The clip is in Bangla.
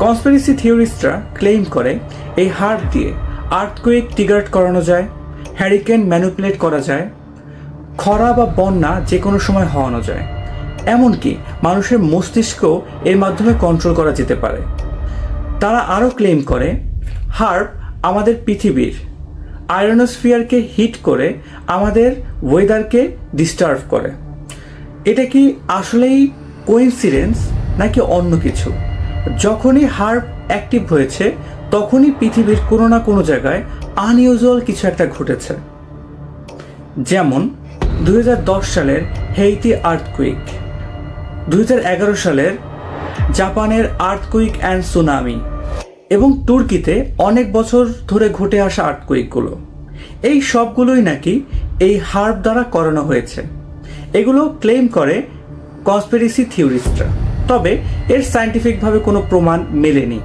কনস্পিরেসি থিওরিস্টরা ক্লেম করে এই হার্ব দিয়ে আর্থকুয়েক ট্রিগার করানো যায়, হ্যারিকেন ম্যানিপুলেট করা যায়, খরা বা বন্যা যে কোনো সময় হওয়ানো যায়, এমনকি মানুষের মস্তিষ্কও এর মাধ্যমে কন্ট্রোল করা যেতে পারে। তারা আরও ক্লেম করে হার্ব আমাদের পৃথিবীর আয়রনোস্ফিয়ারকে হিট করে আমাদের ওয়েদারকে ডিস্টার্ব করে। এটা কি আসলেই কোইন্সিডেন্স নাকি অন্য কিছু? যখনই হার্ব অ্যাক্টিভ হয়েছে তখনই পৃথিবীর কোনো না কোনো জায়গায় আনইউজুয়াল কিছু একটা ঘটেছে। যেমন 2010 সালের হেইতি আর্থকুইক, 2011 সালের জাপানের আর্থকুইক অ্যান্ড সুনামি এবং তুর্কিতে অনেক বছর ধরে ঘটে আসা আর্থকুইকগুলো, এই সবগুলোই নাকি এই হার্ব দ্বারা করানো হয়েছে। এগুলো ক্লেম করে কনস্পিরেসি থিওরিস্টরা, তবে এর সায়েন্টিফিকভাবে কোনো প্রমাণ মেলেনি।